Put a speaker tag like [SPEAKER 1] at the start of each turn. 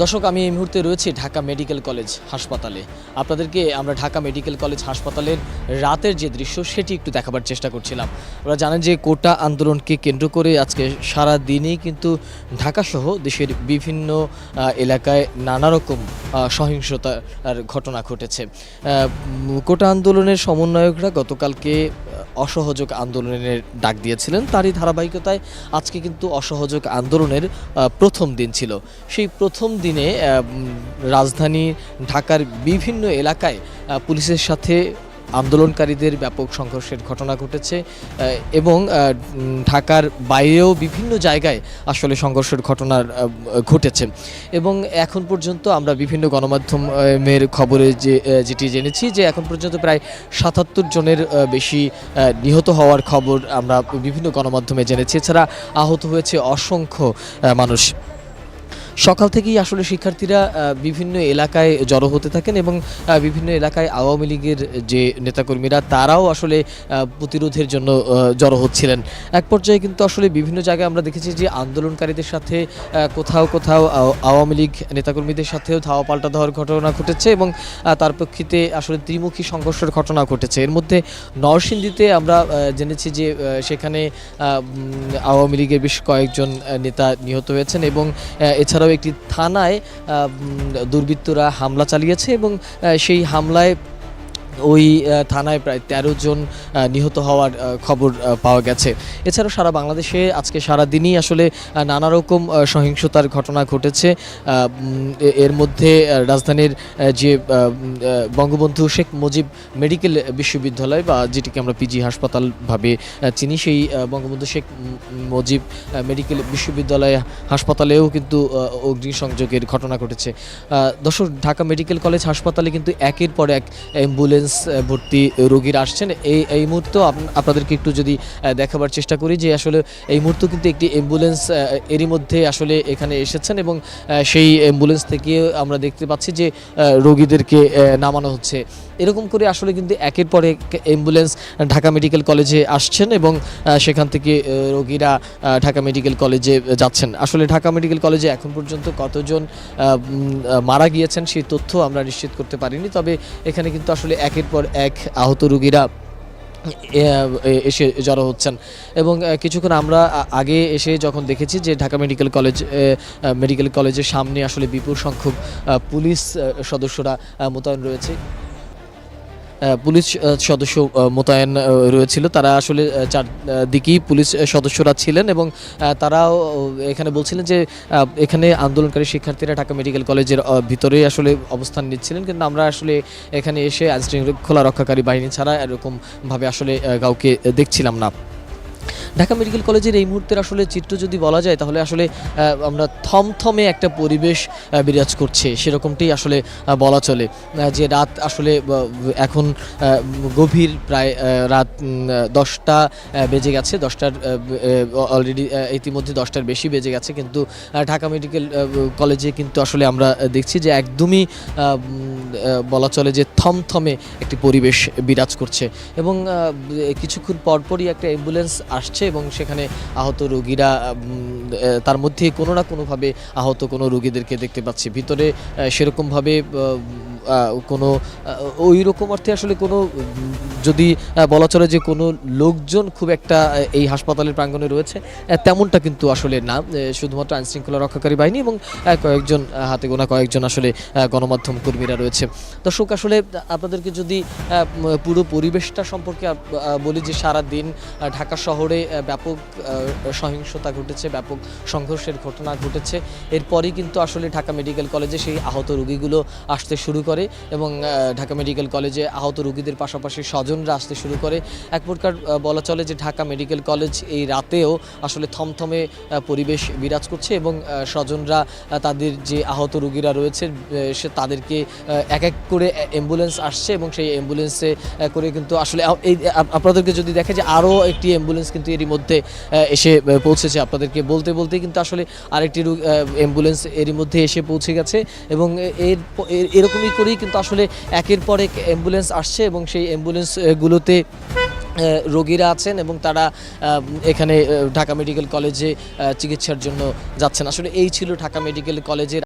[SPEAKER 1] দর্শক, আমি এই মুহূর্তে রয়েছি ঢাকা মেডিকেল কলেজ হাসপাতালে। আপনাদেরকে আমরা ঢাকা মেডিকেল কলেজ হাসপাতালের রাতের যে দৃশ্য সেটি একটু দেখাবার চেষ্টা করছিলাম। আপনারা জানেন যে কোটা আন্দোলনকে কেন্দ্র করে আজকে সারা দিনই কিন্তু ঢাকাসহ দেশের বিভিন্ন এলাকায় নানা রকম সহিংসতার ঘটনা ঘটেছে। কোটা আন্দোলনের সমন্বয়করা গতকালকে অসহযোগ আন্দোলনের ডাক দিয়েছিলেন, তারই ধারাবাহিকতায় আজকে কিন্তু অসহযোগ আন্দোলনের প্রথম দিন ছিল। সেই প্রথম দিনে রাজধানী ঢাকার বিভিন্ন এলাকায় পুলিশের সাথে আন্দোলনকারীদের ব্যাপক সংঘর্ষের ঘটনা ঘটেছে এবং ঢাকার বাইরেও বিভিন্ন জায়গায় আসলে সংঘর্ষের ঘটনা ঘটেছে। এবং এখন পর্যন্ত আমরা বিভিন্ন গণমাধ্যমের খবরে যেটি জেনেছি যে এখন পর্যন্ত প্রায় ৭৭ জনের বেশি নিহত হওয়ার খবর আমরা বিভিন্ন গণমাধ্যমে জেনেছি। এছাড়া আহত হয়েছে অসংখ্য মানুষ। সকাল থেকেই আসলে শিক্ষার্থীরা বিভিন্ন এলাকায় জড়ো হতে থাকেন এবং বিভিন্ন এলাকায় আওয়ামী লীগের যে নেতাকর্মীরা তারাও আসলে প্রতিরোধের জন্য জড়ো হচ্ছিলেন। এক পর্যায়ে কিন্তু আসলে বিভিন্ন জায়গায় আমরা দেখেছি যে আন্দোলনকারীদের সাথে কোথাও কোথাও আওয়ামী লীগ নেতাকর্মীদের সাথেও ধাওয়া পাল্টা দেওয়ার ঘটনা ঘটেছে এবং তার প্রেক্ষিতে আসলে ত্রিমুখী সংঘর্ষের ঘটনা ঘটেছে। এর মধ্যে নরসিংদীতে আমরা জেনেছি যে সেখানে আওয়ামী লীগের বেশ কয়েকজন নেতা নিহত হয়েছেন এবং এছাড়াও একটি থানায় দুর্বৃত্তরা হামলা চালিয়েছে এবং সেই হামলায় ওই থানায় প্রায় ১৩ জন নিহত হওয়ার খবর পাওয়া গেছে। এছাড়াও সারা বাংলাদেশে আজকে সারা দিনই আসলে নানা রকম সহিংসতার ঘটনা ঘটেছে। এর মধ্যে রাজধানীর যে বঙ্গবন্ধু শেখ মুজিব মেডিকেল বিশ্ববিদ্যালয় বা যেটিকে আমরা পিজি হাসপাতাল ভাবে চিনি, সেই বঙ্গবন্ধু শেখ মুজিব মেডিকেল বিশ্ববিদ্যালয় হাসপাতালেও কিন্তু অগ্নিসংযোগের ঘটনা ঘটেছে। দর্শক, ঢাকা মেডিকেল কলেজ হাসপাতালে কিন্তু একের পর এক অ্যাম্বুলেন্স ভর্তি রোগীরা আসছেন। এই মুহূর্তে আপনাদেরকে একটু যদি দেখাবার চেষ্টা করি যে আসলে এই মুহূর্তে কিন্তু একটি অ্যাম্বুলেন্স এরই মধ্যে আসলে এখানে এসেছেন এবং সেই অ্যাম্বুলেন্স থেকে আমরা দেখতে পাচ্ছি যে রোগীদেরকে নামানো হচ্ছে। এরকম করে আসলে কিন্তু একের পর এক অ্যাম্বুলেন্স ঢাকা মেডিকেল কলেজে আসছেন এবং সেখান থেকে রোগীরা ঢাকা মেডিকেল কলেজে যাচ্ছেন। আসলে ঢাকা মেডিকেল কলেজে এখন পর্যন্ত কতজন মারা গিয়েছেন সেই তথ্য আমরা নিশ্চিত করতে পারিনি, তবে এখানে কিন্তু আসলে একের পর এক আহত রোগীরা এসে জড়ো হচ্ছেন। এবং কিছুক্ষণ আমরা আগে এসে যখন দেখেছি যে ঢাকা মেডিকেল কলেজের সামনে আসলে বিপুল সংখ্যক পুলিশ সদস্যরা মোতায়েন রয়েছে, পুলিশ সদস্য মোতায়েন রয়েছিল। তারা আসলে চারদিকেই পুলিশ সদস্যরা ছিলেন এবং তারাও এখানে বলছিলেন যে এখানে আন্দোলনকারী শিক্ষার্থীরা ঢাকা মেডিকেল কলেজের ভিতরেই আসলে অবস্থান নিচ্ছিলেন, কিন্তু আমরা আসলে এখানে এসে আইনশৃঙ্খলা রক্ষাকারী বাহিনী ছাড়া এরকমভাবে আসলে কাউকে দেখছিলাম না। ঢাকা মেডিকেল কলেজের এই মুহূর্তের আসলে চিত্র যদি বলা যায় তাহলে আসলে আমরা থমথমে একটা পরিবেশ বিরাজ করছে সেরকমটাই আসলে বলা চলে। যে রাত আসলে এখন গভীর, প্রায় রাত 10টা বেজে গেছে, 10টার অলরেডি ইতিমধ্যে 10টার বেশি বেজে গেছে, কিন্তু ঢাকা মেডিকেল কলেজে কিন্তু আসলে আমরা দেখছি যে একদমই বলা চলে যে থমথমে একটি পরিবেশ বিরাজ করছে এবং কিছুক্ষণ পরপরই একটা অ্যাম্বুলেন্স আসছে এবং সেখানে আহত রোগীরা, তার মধ্যে কোনো না কোনোভাবে আহত কোনো রোগীদেরকে দেখতে পাচ্ছি। ভিতরে সেরকমভাবে কোনো ওই রকম অর্থে আসলে কোনো যদি বলা চলে যে কোনো লোকজন খুব একটা এই হাসপাতালের প্রাঙ্গণে রয়েছে তেমনটা কিন্তু আসলে না, শুধুমাত্র আইনশৃঙ্খলা রক্ষাকারী বাহিনী এবং কয়েকজন হাতে গোনা কয়েকজন আসলে গণমাধ্যম কর্মীরা রয়েছে। দর্শক, আসলে আপনাদেরকে যদি পুরো পরিবেশটা সম্পর্কে বলি যে সারা দিন ঢাকা শহরে ব্যাপক সহিংসতা ঘটেছে, ব্যাপক সংঘর্ষের ঘটনা ঘটেছে। এরপরই কিন্তু আসলে ঢাকা মেডিকেল কলেজে সেই আহত রোগীগুলো আসতে শুরু করে এবং ঢাকা মেডিকেল কলেজে আহত রোগীদের পাশাপাশি স্বজনরা আসতে শুরু করে। এক প্রকার বলা চলে যে ঢাকা মেডিকেল কলেজ এই রাতেও আসলে থমথমে পরিবেশ বিরাজ করছে এবং স্বজনরা তাদের যে আহত রোগীরা রয়েছে তাদেরকে এক এক করে অ্যাম্বুলেন্স আসছে এবং সেই অ্যাম্বুলেন্সে করে কিন্তু আসলে এই আপনাদেরকে যদি দেখে যে আরও একটি অ্যাম্বুলেন্স কিন্তু এরই মধ্যে এসে পৌঁছেছে। আপনাদেরকে বলতে বলতে কিন্তু আসলে আরেকটি অ্যাম্বুলেন্স এরই মধ্যে এসে পৌঁছে গেছে এবং এরকমই করেই কিন্তু আসলে একের পর এক অ্যাম্বুলেন্স আসছে এবং সেই অ্যাম্বুলেন্সগুলোতে রোগীরা আছেন এবং তারা এখানে ঢাকা মেডিকেল কলেজে চিকিৎসার জন্য যাচ্ছেন। আসলে এই ছিল ঢাকা মেডিকেল কলেজের